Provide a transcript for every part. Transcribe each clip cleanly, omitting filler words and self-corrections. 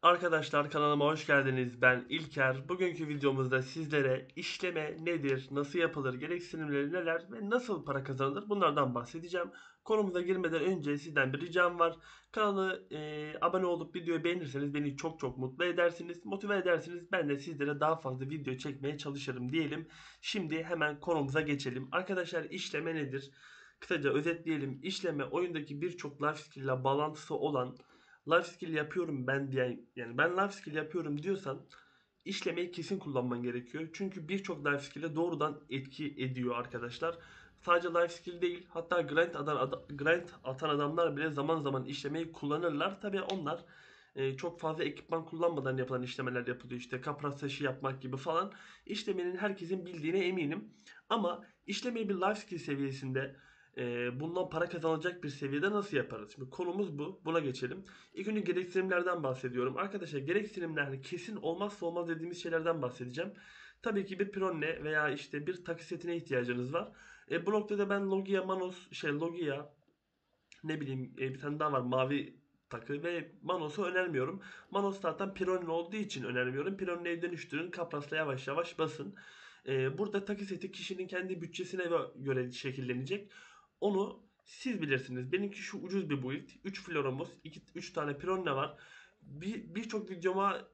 Arkadaşlar kanalıma hoş geldiniz. Ben İlker. Bugünkü videomuzda sizlere işleme nedir, nasıl yapılır, gereksinimleri neler ve nasıl para kazanılır bunlardan bahsedeceğim. Konumuza girmeden önce sizden bir ricam var. Kanalı abone olup videoyu beğenirseniz beni çok mutlu edersiniz, motive edersiniz. Ben de sizlere daha fazla video çekmeye çalışırım diyelim. Şimdi hemen konumuza geçelim. Arkadaşlar işleme nedir? Kısaca özetleyelim. İşleme oyundaki birçok life skill ile bağlantısı olan life skill yapıyorum ben diyen, yani ben life skill yapıyorum diyorsan işlemeyi kesin kullanman gerekiyor. Çünkü birçok life skill'e doğrudan etki ediyor arkadaşlar. Sadece life skill değil, hatta grind atan adamlar bile zaman zaman işlemeyi kullanırlar. Tabi onlar çok fazla ekipman kullanmadan yapılan işlemeler yapılıyor. İşte kapras taşı yapmak gibi falan. İşlemenin herkesin bildiğine eminim. Ama işlemeyi bir life skill seviyesinde bundan para kazanılacak bir seviyede nasıl yaparız? Şimdi konumuz bu. Buna geçelim. İlk önce gereksinimlerden bahsediyorum. Arkadaşlar gereksinimler hani kesin olmazsa olmaz dediğimiz şeylerden bahsedeceğim. Tabii ki bir Pironne veya işte bir takı setine ihtiyacınız var. Bu noktada ben Logia Manos Logia ne bileyim bir tane daha var mavi takı ve Manos'u önermiyorum. Manos zaten Pironne olduğu için önermiyorum. Pironne'ye dönüştürün. Kaprasla yavaş yavaş basın. Burada takı seti kişinin kendi bütçesine göre şekillenecek. Onu siz bilirsiniz. Benimki şu ucuz bir build. 3 Floromos, 3 tane Pironne var. Birçok videoma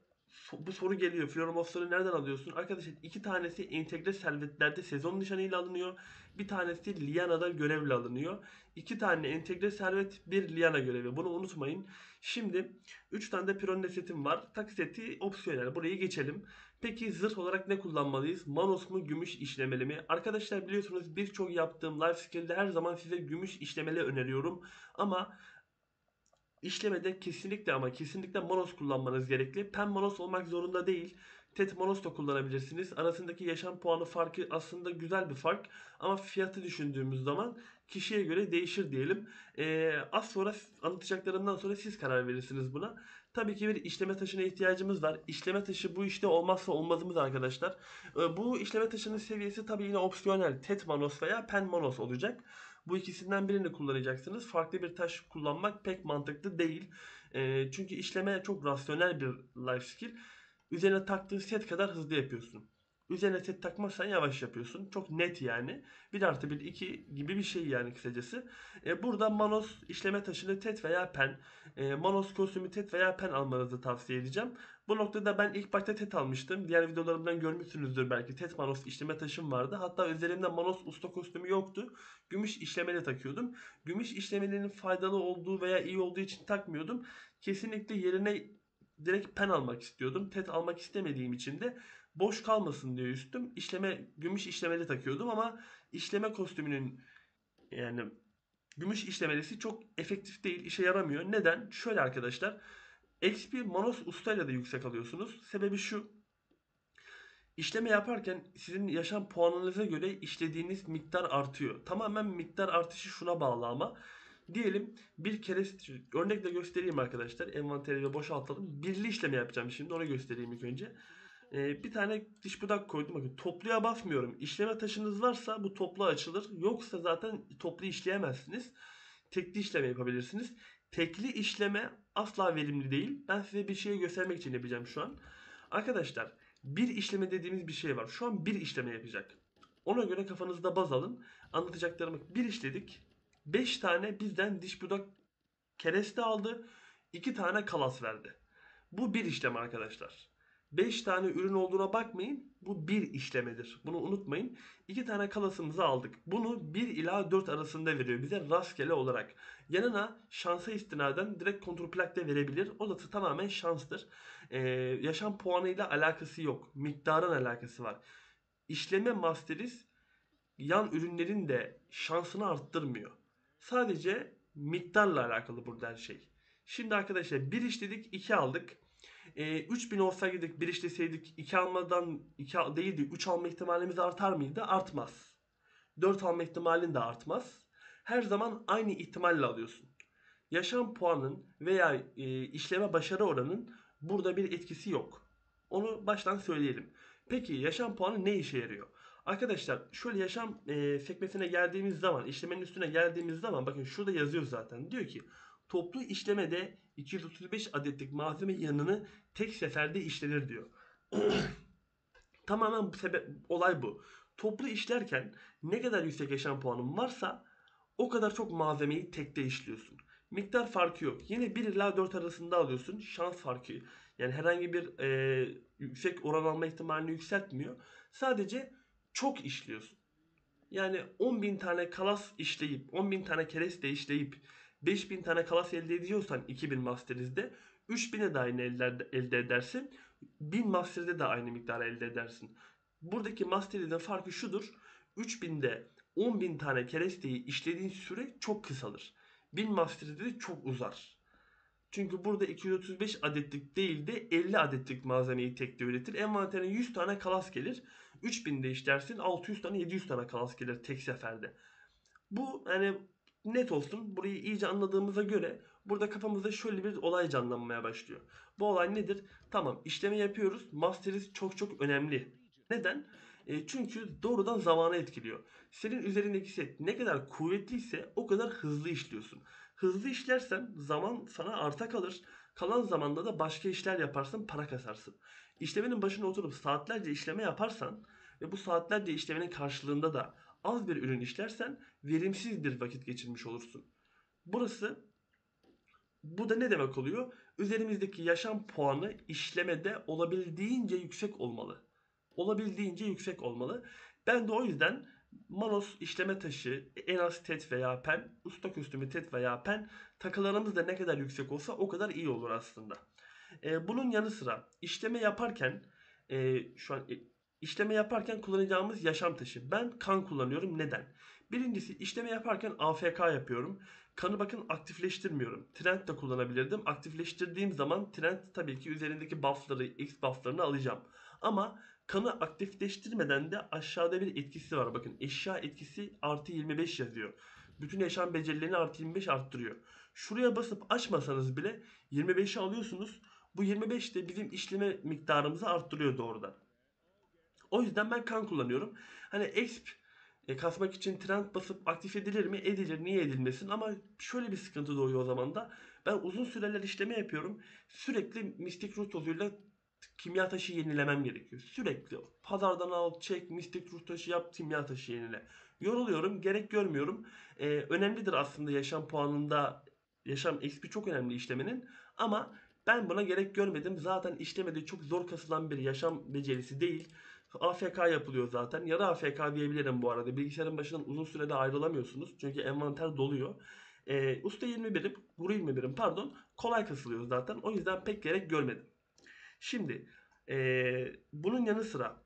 bu soru geliyor. Floromosları nereden alıyorsun? Arkadaşlar iki tanesi entegre servetlerde sezon nişanıyla alınıyor. Bir tanesi Liana'da görevle alınıyor. İki tane entegre servet, bir Liana görevi. Bunu unutmayın. Şimdi 3 tane de Pironne setim var. Tak seti opsiyonel. Burayı geçelim. Peki zırh olarak ne kullanmalıyız? Manos mu, gümüş işlemeli mi? Arkadaşlar biliyorsunuz birçok yaptığım life skill'de her zaman size gümüş işlemeli öneriyorum. Ama İşlemede kesinlikle ama kesinlikle Monos kullanmanız gerekli. Pen Monos olmak zorunda değil. Tet Monos da kullanabilirsiniz. Arasındaki yaşam puanı farkı aslında güzel bir fark. Ama fiyatı düşündüğümüz zaman kişiye göre değişir diyelim. Az sonra anlatacaklarımdan sonra siz karar verirsiniz buna. Tabii ki bir işleme taşına ihtiyacımız var. İşleme taşı bu işte olmazsa olmazımız arkadaşlar. Bu işleme taşının seviyesi tabii yine opsiyonel. Tet Monos veya Pen Monos olacak. Bu ikisinden birini kullanacaksınız. Farklı bir taş kullanmak pek mantıklı değil. Çünkü işleme çok rasyonel bir life skill. Üzerine taktığın set kadar hızlı yapıyorsun. Üzerine set takmazsan yavaş yapıyorsun. Çok net yani. Bir artı bir 2 gibi bir şey yani kısacası. Burada Manos işleme taşını tet veya pen. Manos kostümü tet veya pen almanızı tavsiye edeceğim. Bu noktada ben ilk başta tet almıştım. Diğer videolarımdan görmüşsünüzdür belki. Tet Manos işleme taşım vardı. Hatta üzerimde Manos usta kostümü yoktu. Gümüş işlemeli takıyordum. Gümüş işlemelerinin faydalı olduğu veya iyi olduğu için takmıyordum. Kesinlikle yerine direkt pen almak istiyordum. Tet almak istemediğim için de boş kalmasın diye üstüm gümüş işlemeli takıyordum ama işleme kostümünün yani gümüş işlemelisi çok efektif değil, işe yaramıyor. Neden? Şöyle arkadaşlar. XP Manos ustayla da yüksek alıyorsunuz. Sebebi şu. İşleme yaparken sizin yaşam puanınıza göre işlediğiniz miktar artıyor. Tamamen miktar artışı şuna bağlı ama. Diyelim bir kere örnekle göstereyim arkadaşlar. Envanterimi boşaltalım. Birli işleme yapacağım şimdi. Onu göstereyim ilk önce. Bir tane diş budak koydum. Bakın topluya basmıyorum. İşleme taşınız varsa bu toplu açılır. Yoksa zaten toplu işleyemezsiniz. Tekli işleme yapabilirsiniz. Tekli işleme asla verimli değil. Ben size bir şeyi göstermek için yapacağım şu an. Arkadaşlar bir işleme dediğimiz bir şey var. Şu an bir işleme yapacak. Ona göre kafanızda baz alın. Anlatacaklarımı bir işledik. 5 tane bizden diş budak kereste aldı. 2 tane kalas verdi. Bu bir işlem arkadaşlar. 5 tane ürün olduğuna bakmayın. Bu bir işlemedir. Bunu unutmayın. 2 tane kalasımızı aldık. Bunu 1 ila 4 arasında veriyor bize rastgele olarak. Yanına şansa istinaden direkt kontrol plak de verebilir. O da tamamen şanstır. Yaşam puanıyla alakası yok. Miktarın alakası var. İşleme Masteris yan ürünlerin de şansını arttırmıyor. Sadece miktarla alakalı burada her şey. Şimdi arkadaşlar bir işledik 2 aldık. 3000 olsaydık bir işleseydik 2 almadan 2 değil de 3 alma ihtimalimiz artar mıydı? Artmaz. 4 alma ihtimalin de artmaz. Her zaman aynı ihtimalle alıyorsun. Yaşam puanın veya işleme başarı oranın burada bir etkisi yok. Onu baştan söyleyelim. Peki yaşam puanı ne işe yarıyor? Arkadaşlar şöyle yaşam sekmesine geldiğimiz zaman, işlemenin üstüne geldiğimiz zaman bakın şurada yazıyor zaten. Diyor ki Toplu işlemede 235 adetlik malzeme yığınını tek seferde işlenir diyor. Tamamen olay bu. Toplu işlerken ne kadar yüksek yaşam puanın varsa o kadar çok malzemeyi tekte işliyorsun. Miktar farkı yok. Yine 1 ila 4 arasında alıyorsun. Şans farkı. Yani herhangi bir yüksek oran alma ihtimalini yükseltmiyor. Sadece çok işliyorsun. Yani 10.000 tane kalas işleyip, 10.000 tane kereste işleyip 5.000 tane kalas elde ediyorsan 2000 masterizde 3.000'e de aynı elde edersin. 1000 masterizde de aynı miktarı elde edersin. Buradaki masterizin farkı şudur. 3000'de 10.000 tane keresteyi işlediğin süre çok kısalır. 1000 masterizde de çok uzar. Çünkü burada 235 adetlik değil de 50 adetlik malzemeyi tekte üretir. Envanterine 100 tane kalas gelir. 3000'de işlersin 600 tane 700 tane kalas gelir tek seferde. Bu yani net olsun, burayı iyice anladığımıza göre burada kafamızda şöyle bir olay canlanmaya başlıyor. Bu olay nedir? Tamam, işlemi yapıyoruz. Masteriz çok çok önemli. Neden? Çünkü doğrudan zamanı etkiliyor. Senin üzerindeki set ne kadar kuvvetliyse o kadar hızlı işliyorsun. Hızlı işlersen zaman sana arta kalır. Kalan zamanda da başka işler yaparsın, para kasarsın. İşlemenin başına oturup saatlerce işleme yaparsan ve bu saatlerce işlemenin karşılığında da az bir ürün işlersen verimsiz bir vakit geçirmiş olursun. Burası Bu da ne demek oluyor? Üzerimizdeki yaşam puanı işlemede olabildiğince yüksek olmalı. Olabildiğince yüksek olmalı. Ben de o yüzden Manos işleme taşı, en az TET veya PEN, usta kostümü TET veya PEN takılarımız da ne kadar yüksek olsa o kadar iyi olur aslında. Bunun yanı sıra işleme yaparken şu an işleme yaparken kullanacağımız yaşam taşı. Ben kan kullanıyorum. Neden? Birincisi, işleme yaparken AFK yapıyorum. Kanı bakın aktifleştirmiyorum. Trend de kullanabilirdim. Aktifleştirdiğim zaman trend tabii ki üzerindeki buff'ları, X buff'larını alacağım. Ama kanı aktifleştirmeden de aşağıda bir etkisi var. Bakın, eşya etkisi artı 25 yazıyor. Bütün yaşam becerilerini artı 25 arttırıyor. Şuraya basıp açmasanız bile 25'i alıyorsunuz. Bu 25 de bizim işleme miktarımızı arttırıyor doğrudan. O yüzden ben kan kullanıyorum. Hani exp kasmak için trend basıp aktif edilir mi? Edilir. Niye edilmesin? Ama şöyle bir sıkıntı doğuyor o zaman da. Ben uzun süreler işleme yapıyorum. Sürekli mistik ruh tozuyla kimya taşı yenilemem gerekiyor. Sürekli pazardan al, çek, mistik ruh taşı yap, kimya taşı yenile. Yoruluyorum, gerek görmüyorum. Önemlidir aslında yaşam puanında, yaşam XP çok önemli işlemenin. Ama ben buna gerek görmedim. Zaten işlemede çok zor kasılan bir yaşam becerisi değil. AFK yapılıyor zaten. Yarı AFK diyebilirim bu arada. Bilgisayarın başından uzun sürede ayrılamıyorsunuz. Çünkü envanter doluyor. Usta 21'im, guru 21'im pardon. Kolay kasılıyor zaten. O yüzden pek gerek görmedim. Şimdi bunun yanı sıra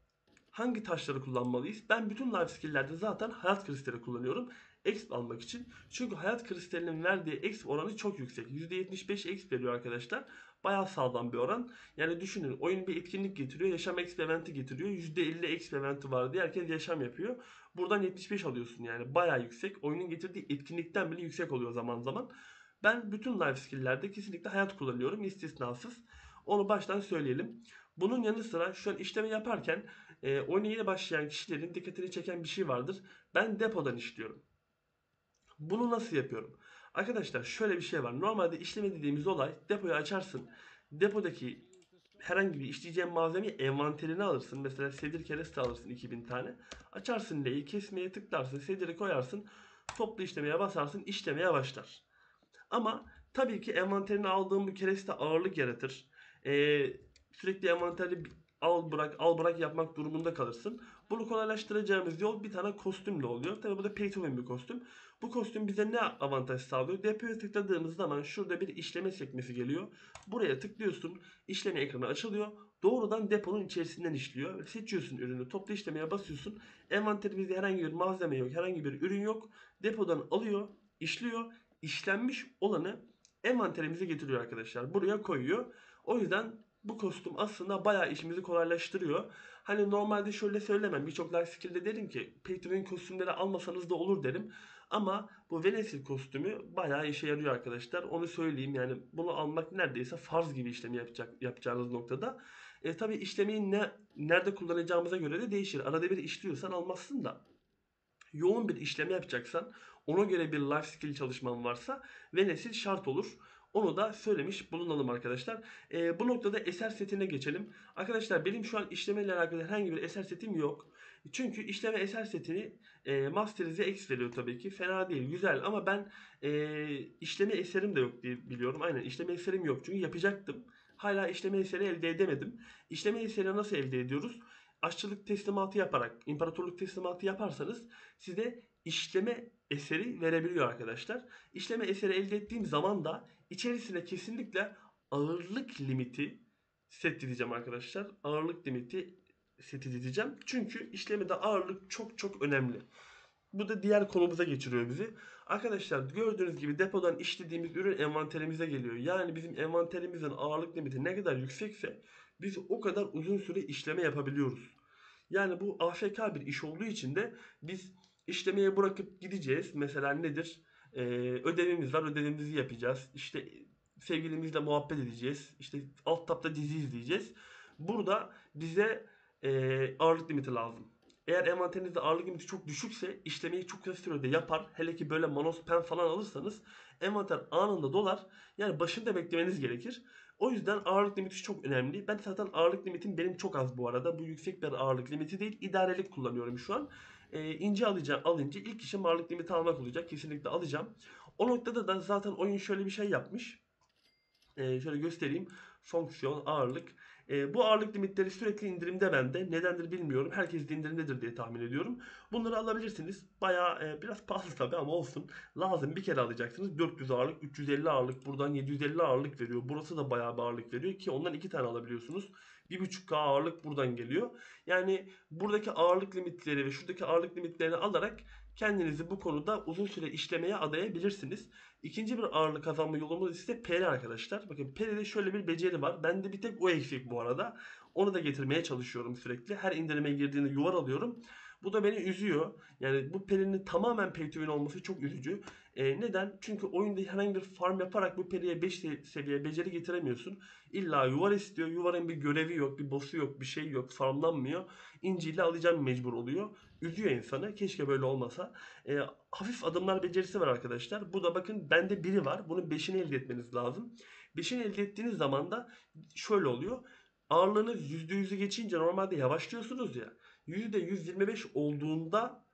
hangi taşları kullanmalıyız? Ben bütün life skill'lerde zaten hayat kristali kullanıyorum. Exp almak için. Çünkü hayat kristalinin verdiği exp oranı çok yüksek. %75 exp veriyor arkadaşlar. Bayağı sağlam bir oran. Yani düşünün, oyun bir etkinlik getiriyor. Yaşam exp eventi getiriyor. %50 exp eventi var diye herkes yaşam yapıyor. Buradan 75 alıyorsun yani. Bayağı yüksek. Oyunun getirdiği etkinlikten bile yüksek oluyor zaman zaman. Ben bütün life skill'lerde kesinlikle hayat kullanıyorum. İstisnasız. Onu baştan söyleyelim. Bunun yanı sıra şu an işlemi yaparken oyuna yeni başlayan kişilerin dikkatini çeken bir şey vardır. Ben depodan işliyorum. Bunu nasıl yapıyorum? Arkadaşlar şöyle bir şey var. Normalde işleme dediğimiz olay, depoyu açarsın. Depodaki herhangi bir işleyeceğin malzemeyi envanterine alırsın. Mesela sedir kereste alırsın 2000 tane. Açarsın L'yi, kesmeye tıklarsın, sediri koyarsın. Toplu işlemeye basarsın, işlemeye başlar. Ama tabii ki envanterine aldığın bu kereste ağırlık yaratır. Sürekli envanterde al bırak al bırak yapmak durumunda kalırsın. Bunu kolaylaştıracağımız yol bir tane kostümle oluyor. Tabii bu da pay to win bir kostüm. Bu kostüm bize ne avantaj sağlıyor? Depoya tıkladığımız zaman şurada bir işleme sekmesi geliyor. Buraya tıklıyorsun. İşleme ekranı açılıyor. Doğrudan deponun içerisinden işliyor. Seçiyorsun ürünü. Toplu işlemeye basıyorsun. Envanterimizde herhangi bir malzeme yok. Herhangi bir ürün yok. Depodan alıyor. İşliyor. İşlenmiş olanı envanterimize getiriyor arkadaşlar. Buraya koyuyor. O yüzden bu kostüm aslında bayağı işimizi kolaylaştırıyor. Hani normalde şöyle söylemem. Birçok life skill'de derim ki pay to win kostümleri almasanız da olur derim. Ama bu Venesil kostümü bayağı işe yarıyor arkadaşlar. Onu söyleyeyim, yani bunu almak neredeyse farz gibi işlemi yapacağınız noktada. Tabi işlemi nerede kullanacağımıza göre de değişir. Arada bir işliyorsan almazsın da. yoğun bir işleme yapacaksan, ona göre bir life skill çalışman varsa Venesil şart olur. Onu da söylemiş bulunalım arkadaşlar. Bu noktada eser setine geçelim. Arkadaşlar benim şu an işleme ile alakalı herhangi bir eser setim yok. Çünkü işleme eser setini Masterize X veriyor tabii ki. Fena değil, güzel ama ben işleme eserim de yok diye biliyorum. Aynen, işleme eserim yok çünkü yapacaktım. Hala işleme eseri elde edemedim. İşleme eseri nasıl elde ediyoruz? Aşçılık teslimatı yaparak, imparatorluk teslimatı yaparsanız size işleme eseri verebiliyor arkadaşlar. İşleme eseri elde ettiğim zaman da içerisine kesinlikle ağırlık limiti set edeceğim arkadaşlar. Ağırlık limiti set edeceğim. Çünkü işlemede ağırlık çok çok önemli. Bu da diğer konumuza geçiriyor bizi. Arkadaşlar gördüğünüz gibi depodan işlediğimiz ürün envanterimize geliyor. Yani bizim envanterimizin ağırlık limiti ne kadar yüksekse biz o kadar uzun süre işleme yapabiliyoruz. Yani bu AFK bir iş olduğu için de biz işlemeye bırakıp gideceğiz. Mesela nedir? Ödevimiz var, ödevimizi yapacağız. İşte sevgilimizle muhabbet edeceğiz. İşte alt tabda dizi izleyeceğiz. Burada bize ağırlık limiti lazım. Eğer envanterinizde ağırlık limiti çok düşükse işlemeyi çok kısa sürede yapar. Hele ki böyle Manos Pen falan alırsanız envanter anında dolar. Yani başında beklemeniz gerekir. O yüzden ağırlık limiti çok önemli. Ben zaten ağırlık limitim benim çok az bu arada. Bu yüksek bir ağırlık limiti değil. İdarelik kullanıyorum şu an. İnce alınca ilk işim ağırlık limiti almak olacak. Kesinlikle alacağım. O noktada da zaten oyun şöyle bir şey yapmış. Şöyle göstereyim. Fonksiyon, ağırlık. Bu ağırlık limitleri sürekli indirimde bende. Nedendir bilmiyorum. Herkes de indirimdedir diye tahmin ediyorum. Bunları alabilirsiniz. Bayağı biraz pahalı tabii ama olsun. Lazım, bir kere alacaksınız. 400 ağırlık, 350 ağırlık. Buradan 750 ağırlık veriyor. Burası da bayağı bir ağırlık veriyor ki ondan 2 tane alabiliyorsunuz. 1.5K ağırlık buradan geliyor. Yani buradaki ağırlık limitleri ve şuradaki ağırlık limitlerini alarak kendinizi bu konuda uzun süre işlemeye adayabilirsiniz. İkinci bir ağırlık kazanma yolumuz ise peri arkadaşlar. Bakın peride şöyle bir beceri var. Bende bir tek o eksik bu arada. Onu da getirmeye çalışıyorum sürekli. Her indirime girdiğinde yuvar alıyorum. Bu da beni üzüyor. Yani bu perinin tamamen pay to win olması çok üzücü. Neden? Çünkü oyunda herhangi bir farm yaparak bu periye 5 seviye beceri getiremiyorsun. İlla yuvar istiyor. Yuvarın bir görevi yok, bir boss'u yok, bir şey yok, farmlanmıyor. İnciyle alacağım mecbur oluyor. Üzüyor insanı. Keşke böyle olmasa. Hafif adımlar becerisi var arkadaşlar. Bu da bakın bende biri var. Bunun 5'ini elde etmeniz lazım. 5'ini elde ettiğiniz zaman da şöyle oluyor. Ağırlığınız %100'ü geçince normalde yavaşlıyorsunuz ya. %125 olduğunda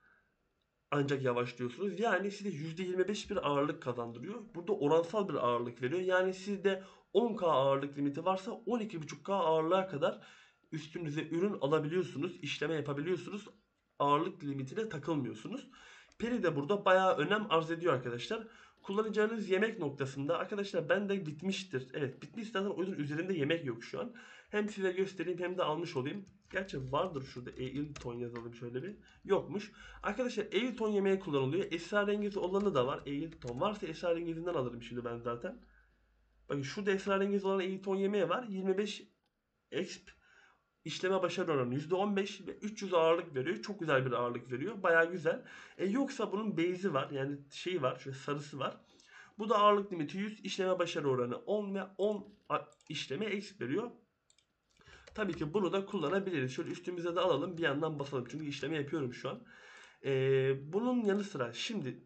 ancak yavaşlıyorsunuz. Yani size %25 bir ağırlık kazandırıyor. Burada oransal bir ağırlık veriyor. Yani sizde 10K ağırlık limiti varsa 12.5K ağırlığa kadar üstünüze ürün alabiliyorsunuz. İşleme yapabiliyorsunuz. Ağırlık limitine takılmıyorsunuz. Peri de burada bayağı önem arz ediyor arkadaşlar. Kullanacağınız yemek noktasında arkadaşlar bende bitmiştir. Evet, bitmiş zaten, o yüzden üzerinde yemek yok şu an. Hem size göstereyim hem de almış olayım. Gerçi vardır şurada, Eilton yazalım şöyle bir. Yokmuş. Arkadaşlar Eilton yemeği kullanılıyor. Esrarengiz olanı da var. Eilton varsa esrarengizinden alırım şimdi ben zaten. Bakın şurada esrarengiz olan Eilton yemeği var. 25 exp işleme başarı oranı %15 ve 300 ağırlık veriyor. Çok güzel bir ağırlık veriyor. Bayağı güzel. Yoksa bunun base'i var. Yani şeyi var. Şöyle sarısı var. Bu da ağırlık limiti 100, işleme başarı oranı 10 ve 10 işleme exp veriyor. Tabii ki bunu da kullanabiliriz. Şöyle üstümüze de alalım, bir yandan basalım. Çünkü işleme yapıyorum şu an. Bunun yanı sıra şimdi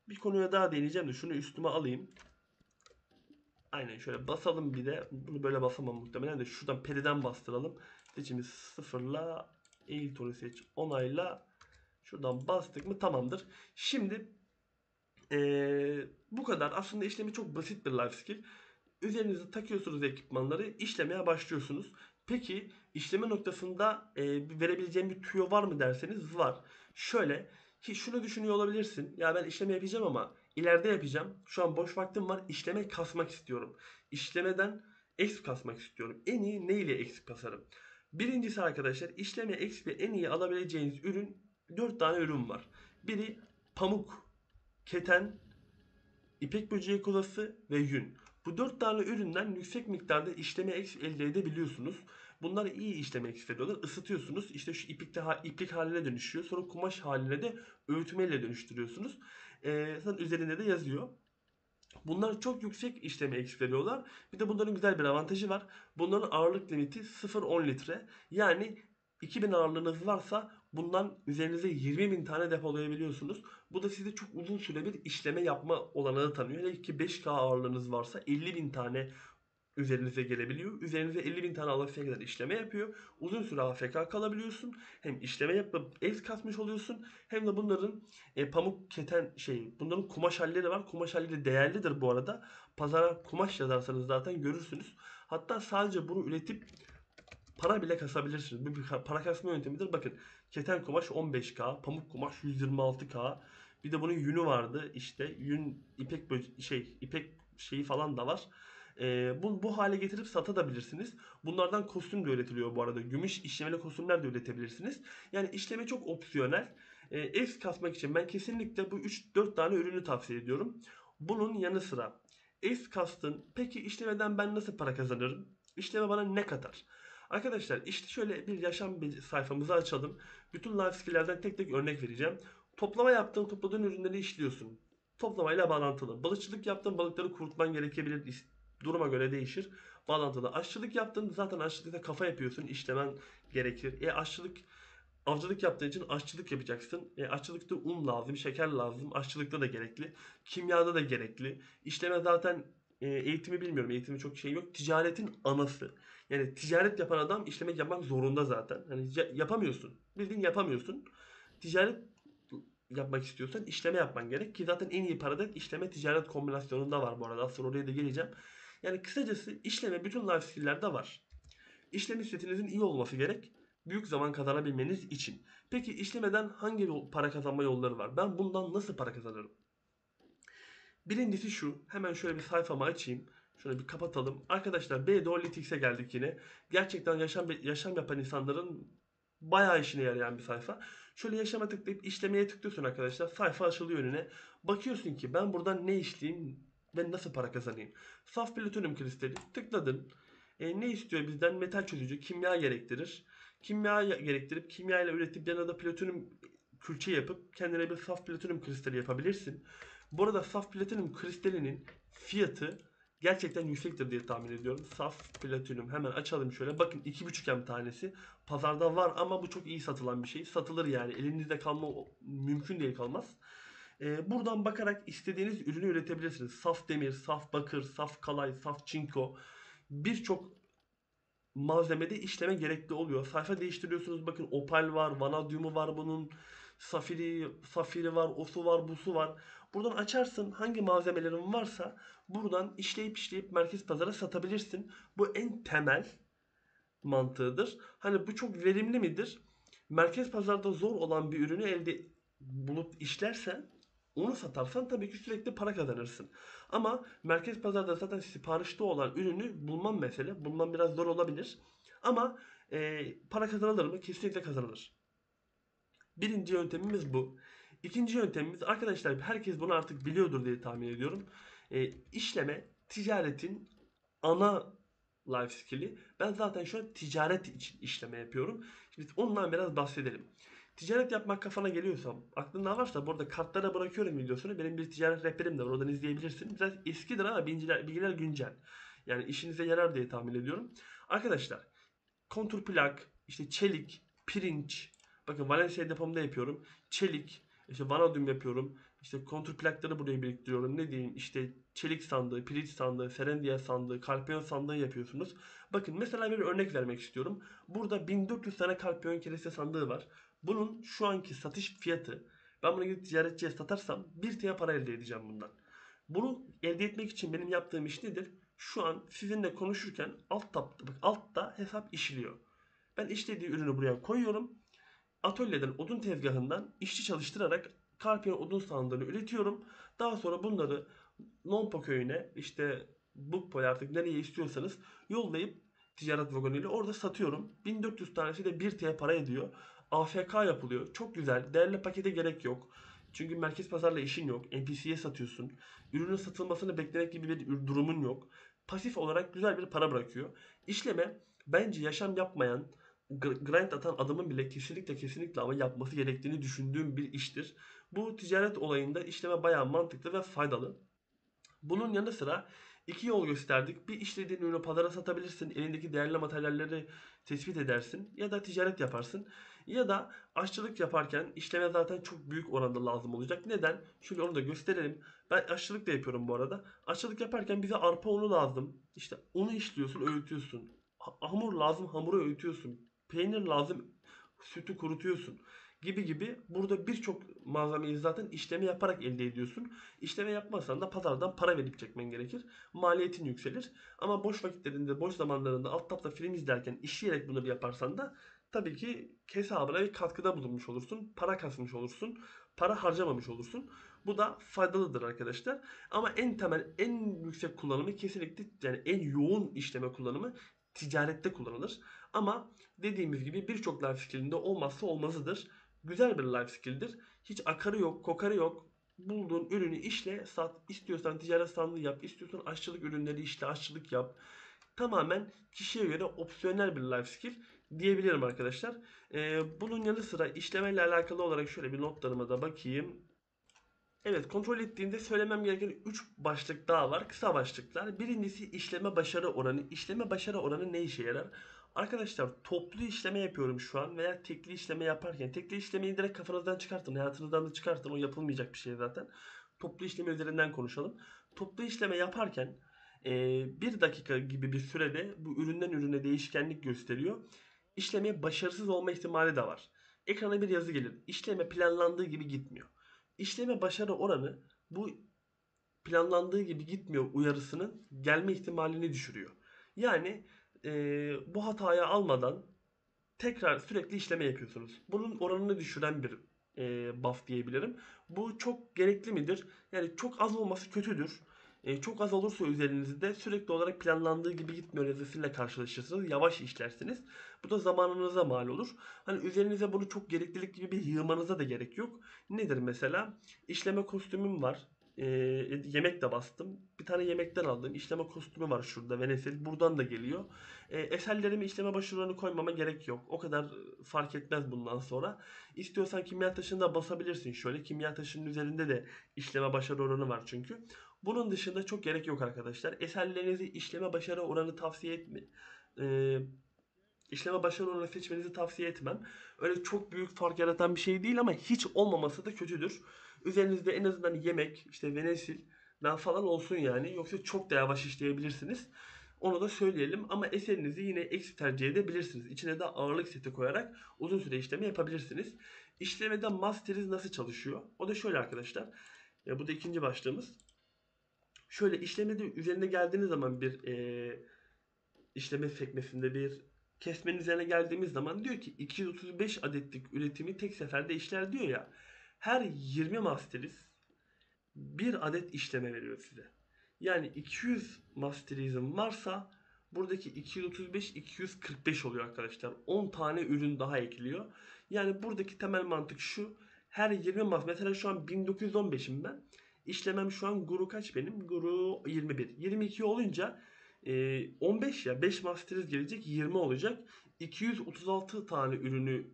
bir konuya daha değineceğim de şunu üstüme alayım. Aynen, şöyle basalım bir de. Bunu böyle basamam muhtemelen de şuradan periden bastıralım. Seçimi sıfırla, Eilton'u seç, onayla. Şuradan bastık mı tamamdır. Şimdi bu kadar. Aslında işlemi çok basit bir life skill. Üzerinize takıyorsunuz ekipmanları, işlemeye başlıyorsunuz. Peki işleme noktasında verebileceğim bir tüyo var mı derseniz var. Şöyle ki şunu düşünüyor olabilirsin. Ya ben işleme yapacağım ama ileride yapacağım. Şu an boş vaktim var. İşleme kasmak istiyorum. İşlemeden exp kasmak istiyorum. En iyi ne ile exp kasarım? Birincisi arkadaşlar, işleme exp en iyi alabileceğiniz ürün 4 tane ürün var. Biri pamuk, keten, İpek böceği kolası ve yün. Bu 4 tane üründen yüksek miktarda işleme elde edebiliyorsunuz. Bunlar iyi işleme veriyorlar. Isıtıyorsunuz. İşte şu iplik haline dönüşüyor. Sonra kumaş haline de öğütmeyle dönüştürüyorsunuz. Zaten üzerinde de yazıyor. Bunlar çok yüksek işleme veriyorlar. Bir de bunların güzel bir avantajı var. Bunların ağırlık limiti 0-10 litre. Yani 2000 ağırlığınız varsa Bundan üzerinize 20.000 tane depolayabiliyorsunuz. Bu da size çok uzun süre bir işleme yapma olanağı tanıyor. Hele ki 5K ağırlığınız varsa 50.000 tane üzerinize gelebiliyor. Üzerinize 50.000 tane alasıya kadar işleme yapıyor. Uzun süre AFK kalabiliyorsun. Hem işleme yapıp ez kasmış oluyorsun. Hem de bunların pamuk keten bunların kumaş halleri var. Kumaş halleri değerlidir bu arada. Pazara kumaş yazarsanız zaten görürsünüz. Hatta sadece bunu üretip para bile kasabilirsiniz. Bu bir para kasma yöntemidir. Bakın, keten kumaş 15K, pamuk kumaş 126K. Bir de bunun yünü vardı. İşte yün, ipek ipek şeyi falan da var. Bu hale getirip satabilirsiniz. Bunlardan kostüm de üretiliyor bu arada. Gümüş işlemeli kostümler de üretebilirsiniz. Yani işleme çok opsiyonel. Ev kasmak için ben kesinlikle bu 3-4 tane ürünü tavsiye ediyorum. Bunun yanı sıra ev kastın, peki işlemeden ben nasıl para kazanırım? İşleme bana ne katar? Arkadaşlar işte şöyle bir yaşam bir sayfamızı açalım. Bütün life skill'lerden tek tek örnek vereceğim. Toplama yaptığın, topladığın ürünleri işliyorsun. Toplamayla bağlantılı. Balıkçılık yaptığın, balıkları kurutman gerekebilir. Duruma göre değişir. Bağlantılı. Aşçılık yaptığın, zaten aşçılıkta kafa yapıyorsun. İşlemen gerekir. Avcılık yaptığın için aşçılık yapacaksın. Aşçılıkta un lazım, şeker lazım. Aşçılıkta da gerekli. Kimyada da gerekli. İşleme zaten eğitimi bilmiyorum. Eğitimi çok şey yok. Ticaretin anası. Yani ticaret yapan adam işleme yapmak zorunda zaten. Hani yapamıyorsun. Bildiğin yapamıyorsun. Ticaret yapmak istiyorsan işleme yapman gerek ki zaten en iyi para da işleme ticaret kombinasyonunda var bu arada. Aslında oraya da geleceğim. Yani kısacası işleme bütün life skill'lerde var. İşlem ücretinizin iyi olması gerek. Büyük zaman kazanabilmeniz için. Peki işlemeden hangi para kazanma yolları var? Ben bundan nasıl para kazanırım? Birincisi şu. Hemen şöyle bir sayfamı açayım. Şöyle bir kapatalım. Arkadaşlar BDOLitics'e geldik yine. Gerçekten yaşam yapan insanların bayağı işine yarayan bir sayfa. Şöyle yaşama tıklayıp işlemeye tıklıyorsun arkadaşlar. Sayfa açılıyor önüne. Bakıyorsun ki ben buradan ne işleyeyim ve nasıl para kazanayım. Saf plütonyum kristali tıkladın. Ne istiyor bizden? Metal çözücü, kimya gerektirir. Kimya gerektirip kimya ile üretip yanına da plütonyum külçe yapıp kendine bir saf plütonyum kristali yapabilirsin. Bu arada saf platinyum kristalinin fiyatı gerçekten yüksektir diye tahmin ediyorum. Saf platinyum hemen açalım şöyle. Bakın 2,5M tanesi. Pazarda var ama bu çok iyi satılan bir şey. Satılır yani. Elinizde kalma mümkün değil, kalmaz. Buradan bakarak istediğiniz ürünü üretebilirsiniz. Saf demir, saf bakır, saf kalay, saf çinko. Birçok malzemede işleme gerekli oluyor. Sayfa değiştiriyorsunuz. Bakın opal var, vanadyumu var bunun. Safiri var, osu var, busu var. Buradan açarsın, hangi malzemelerin varsa buradan işleyip merkez pazara satabilirsin. Bu en temel mantığıdır. Hani bu çok verimli midir? Merkez pazarda zor olan bir ürünü elde bulup işlersen, onu satarsan tabii ki sürekli para kazanırsın. Ama merkez pazarda zaten siparişte olan ürünü bulman mesele. Bulman biraz zor olabilir. Ama para kazanılır mı? Kesinlikle kazanılır. Birinci yöntemimiz bu. İkinci yöntemimiz, arkadaşlar herkes bunu artık biliyordur diye tahmin ediyorum. İşleme ticaretin ana life skill'i. Ben zaten şu an ticaret için işleme yapıyorum. Şimdi ondan biraz bahsedelim. Ticaret yapmak kafana geliyorsam, aklında varsa, burada kartlara bırakıyorum videosunu. Benim bir ticaret rehberim de var. Oradan izleyebilirsin. Biraz eskidir ama bilgiler güncel. Yani işinize yarar diye tahmin ediyorum. Arkadaşlar, kontur plak, işte çelik, pirinç. Bakın Valencia depomda yapıyorum. Çelik, işte vanadyum yapıyorum. İşte kontur plakları buraya biriktiriyorum. Ne diyeyim, işte çelik sandığı, pirinç sandığı, serendiya sandığı, kalpiyon sandığı yapıyorsunuz. Bakın mesela bir örnek vermek istiyorum. Burada 1400 tane kalpiyon kereste sandığı var. Bunun şu anki satış fiyatı, ben bunu gidip ticaretçiye satarsam 1 TL para elde edeceğim bundan. Bunu elde etmek için benim yaptığım iş nedir? Şu an sizinle konuşurken altta hesap işliyor. Ben işlediği ürünü buraya koyuyorum. Atölyeden, odun tezgahından işçi çalıştırarak Karpiyon odun sandığını üretiyorum. Daha sonra bunları Lompo köyüne, işte Bukpo'ya, artık nereye istiyorsanız yollayıp ticaret vagonuyla orada satıyorum. 1400 tanesi de 1 TL para ediyor. AFK yapılıyor. Çok güzel. Değerli pakete gerek yok. Çünkü merkez pazarla işin yok. NPC'ye satıyorsun. Ürünün satılmasını beklemek gibi bir durumun yok. Pasif olarak güzel bir para bırakıyor. İşleme bence yaşam yapmayan, grind atan adamın bile kesinlikle ama yapması gerektiğini düşündüğüm bir iştir. Bu ticaret olayında işleme bayağı mantıklı ve faydalı. Bunun yanı sıra İki yol gösterdik. Bir, işlediğin ürünü pazara satabilirsin. Elindeki değerli materyalleri tespit edersin. Ya da ticaret yaparsın. Ya da aşçılık yaparken işleme zaten çok büyük oranda lazım olacak. Neden? Şöyle onu da gösterelim. Ben aşçılık da yapıyorum bu arada. Aşçılık yaparken bize arpa unu lazım. İşte unu işliyorsun, öğütüyorsun. Hamur lazım, hamuru öğütüyorsun. Peynir lazım, sütü kurutuyorsun. Gibi gibi burada birçok malzemeyi zaten işleme yaparak elde ediyorsun. İşleme yapmazsan da pazardan para verip çekmen gerekir. Maliyetin yükselir. Ama boş vakitlerinde, boş zamanlarında alt tapta film izlerken işleyerek bunları yaparsan da tabii ki hesabına bir katkıda bulunmuş olursun. Para kasmış olursun. Para harcamamış olursun. Bu da faydalıdır arkadaşlar. Ama en temel, en yüksek kullanımı kesinlikle, yani en yoğun işleme kullanımı ticarette kullanılır. Ama dediğimiz gibi birçok life skill'inde olmazsa olmazıdır. Güzel bir life skill'dir. Hiç akarı yok, kokarı yok. Bulduğun ürünü işle, sat. İstiyorsan ticaret sandığı yap. İstiyorsan aşçılık ürünleri işle, aşçılık yap. Tamamen kişiye göre opsiyonel bir life skill diyebilirim arkadaşlar. Bunun yanı sıra işlemeyle alakalı olarak şöyle bir notlarıma da bakayım. Evet, kontrol ettiğinde söylemem gereken 3 başlık daha var. Kısa başlıklar. Birincisi işleme başarı oranı. İşleme başarı oranı ne işe yarar? Arkadaşlar, toplu işleme yapıyorum şu an veya tekli işleme yaparken. Tekli işlemeyi direkt kafanızdan çıkartın. Hayatınızdan da çıkartın. O yapılmayacak bir şey zaten. Toplu işleme üzerinden konuşalım. Toplu işleme yaparken 1 dakika gibi bir sürede bu üründen ürüne değişkenlik gösteriyor. İşleme başarısız olma ihtimali de var. Ekrana bir yazı gelir. İşleme planlandığı gibi gitmiyor. İşleme başarı oranı bu planlandığı gibi gitmiyor uyarısının gelme ihtimalini düşürüyor. Yani bu hatayı almadan tekrar sürekli işleme yapıyorsunuz. Bunun oranını düşüren bir buff diyebilirim. Bu çok gerekli midir? Yani çok az olması kötüdür. Çok az olursa üzerinizde sürekli olarak planlandığı gibi gitmiyor yazısıyla karşılaşırsınız. Yavaş işlersiniz. Bu da zamanınıza mal olur. Hani üzerinize bunu çok gereklilik gibi bir yığmanıza da gerek yok. Nedir mesela? İşleme kostümüm var. Yemek de bastım. Bir tane yemekten aldım. İşleme kostümü var şurada. Venesil. Buradan da geliyor. Eserlerimi işleme başvurularını koymama gerek yok. O kadar fark etmez bundan sonra. İstiyorsan kimya taşını da basabilirsin şöyle. Kimya taşının üzerinde de işleme başarı oranı var çünkü. Bunun dışında çok gerek yok arkadaşlar. Eserlerinizi işleme başarı oranı tavsiye etme. E, işleme başarı oranı seçmenizi tavsiye etmem. Öyle çok büyük fark yaratan bir şey değil ama hiç olmaması da kötüdür. Üzerinizde en azından yemek, işte Venesil'den falan olsun yani. Yoksa çok da yavaş işleyebilirsiniz. Onu da söyleyelim ama eserinizi yine eksik tercih edebilirsiniz. İçine de ağırlık seti koyarak uzun süre işleme yapabilirsiniz. İşlemede Masteriz nasıl çalışıyor? O da şöyle arkadaşlar. Bu da ikinci başlığımız. Şöyle işlemede üzerine geldiğiniz zaman bir işleme sekmesinde bir kesmenin üzerine geldiğimiz zaman diyor ki 235 adetlik üretimi tek seferde işler diyor ya. Her 20 masteriz bir adet işleme veriyor size. Yani 200 masterizm varsa buradaki 235 245 oluyor arkadaşlar. 10 tane ürün daha ekliyor. Yani buradaki temel mantık şu. Her 20 mesela şu an 1915'im ben. İşlemem şu an Guru kaç benim? Guru 21. 22 olunca 15 ya 5 masteriz gelecek 20 olacak. 236 tane ürünü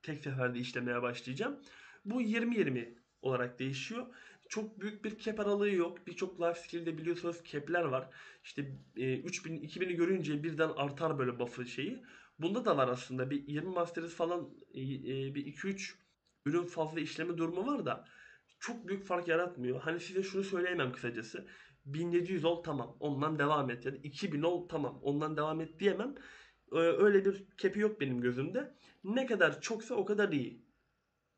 tek seferde işlemeye başlayacağım. Bu 20-20 olarak değişiyor. Çok büyük bir cap aralığı yok. Birçok life skill'de biliyorsunuz cap'ler var. İşte 3000 2000'i görünce birden artar böyle buff'ı şeyi. Bunda da var aslında. Bir 20 Masters falan bir 2-3 ürün fazla işleme durumu var da çok büyük fark yaratmıyor. Hani size şunu söyleyemem kısacası. 1700 ol tamam ondan devam et ya da 2000 ol tamam ondan devam et diyemem. Öyle bir cap'i yok benim gözümde. Ne kadar çoksa o kadar iyi.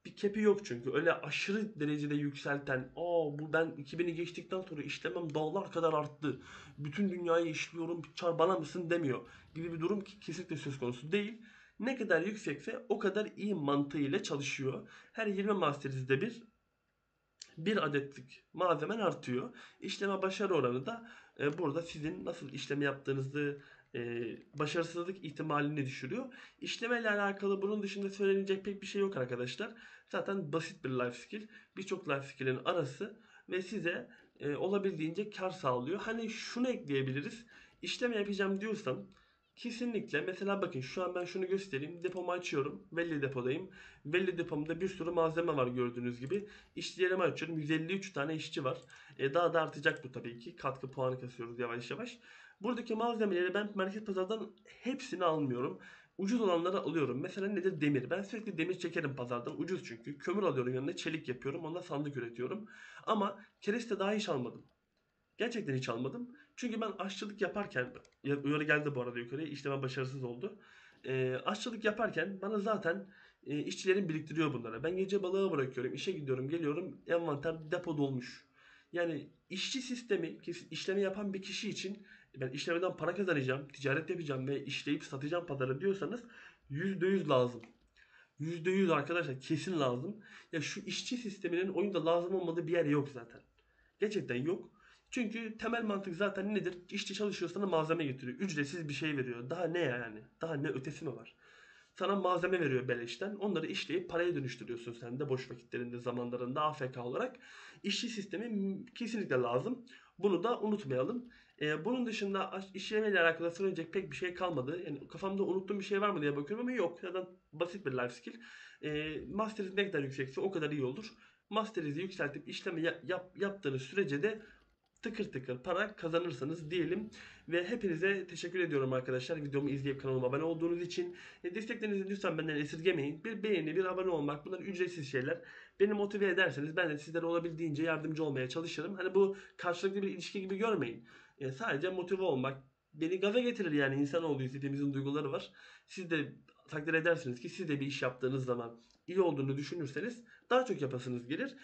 Bir cap'i yok çünkü. Öyle aşırı derecede yükselten, bu ben 2000'i geçtikten sonra işlemem dağlar kadar arttı. Bütün dünyayı işliyorum, çar bana mısın demiyor. Gibi bir durum kesinlikle söz konusu değil. Ne kadar yüksekse o kadar iyi mantığıyla çalışıyor. Her 20 masterizde bir adetlik malzemen artıyor. İşleme başarı oranı da burada sizin nasıl işlem yaptığınızı başarısızlık ihtimalini düşürüyor. İşleme ile alakalı bunun dışında söylenecek pek bir şey yok arkadaşlar. Zaten basit bir life skill. Birçok life skill'in arası ve size olabildiğince kar sağlıyor. Hani şunu ekleyebiliriz. İşlem yapacağım diyorsan Kesinlikle. Mesela bakın şu an ben şunu göstereyim. Depomu açıyorum. Veli depodayım. Veli depomda bir sürü malzeme var gördüğünüz gibi. İşçilerimi açıyorum. 153 tane işçi var. Daha da artacak bu tabii ki. Katkı puanı kasıyoruz yavaş yavaş. Buradaki malzemeleri ben market pazardan hepsini almıyorum. Ucuz olanları alıyorum. Mesela nedir? Demir. Ben sürekli demir çekerim pazardan. Ucuz çünkü. Kömür alıyorum yanına. Çelik yapıyorum. Ondan sandık üretiyorum. Ama kereste daha hiç almadım. Gerçekten hiç almadım. Çünkü ben aşçılık yaparken, uyarı geldi bu arada yukarıya, işleme başarısız oldu. Aşçılık yaparken bana zaten işçilerim biriktiriyor bunlara. Ben gece balığı bırakıyorum, işe gidiyorum, geliyorum, envanter depo dolmuş. Yani işçi sistemi, işleme yapan bir kişi için ben işlemeden para kazanacağım, ticaret yapacağım ve işleyip satacağım pazara diyorsanız %100 lazım. %100 arkadaşlar kesin lazım. Ya şu işçi sisteminin oyunda lazım olmadığı bir yer yok zaten. Gerçekten yok. Çünkü temel mantık zaten nedir? İşçi çalışıyor sana malzeme getiriyor. Ücretsiz bir şey veriyor. Daha ne yani? Daha ne ötesi mi var? Sana malzeme veriyor beleşten. Onları işleyip paraya dönüştürüyorsun sen de boş vakitlerinde, zamanlarında AFK olarak. İşçi sistemi kesinlikle lazım. Bunu da unutmayalım. Bunun dışında işlemeyle alakalı söyleyecek pek bir şey kalmadı. Yani kafamda unuttuğum bir şey var mı diye bakıyorum ama yok. Zaten basit bir life skill. Master'ı ne kadar yüksekse o kadar iyi olur. Master'izi yükseltip işlemi yaptığınız sürece de tıkır tıkır para kazanırsanız diyelim. Ve hepinize teşekkür ediyorum arkadaşlar. Videomu izleyip kanalıma abone olduğunuz için. Desteklerinizi lütfen benden esirgemeyin. Bir beğeni, bir abone olmak, bunlar ücretsiz şeyler. Beni motive ederseniz ben de sizlere olabildiğince yardımcı olmaya çalışırım. Hani bu karşılıklı bir ilişki gibi görmeyin. Sadece motive olmak beni gaza getirir yani, insanoğluyuz, hepimizin duyguları var. Siz de takdir edersiniz ki siz de bir iş yaptığınız zaman iyi olduğunu düşünürseniz daha çok yapasınız gelir.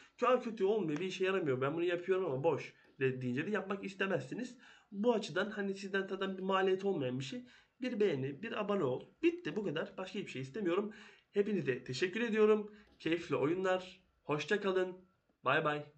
Kötü olmuyor, bir işe yaramıyor, ben bunu yapıyorum ama boş deyince de yapmak istemezsiniz. Bu açıdan hani sizden tadan bir maliyet olmayan bir şey. Bir beğeni, bir abone ol. Bitti, bu kadar. Başka hiçbir şey istemiyorum. Hepinize teşekkür ediyorum. Keyifli oyunlar. Hoşça kalın. Bay bay.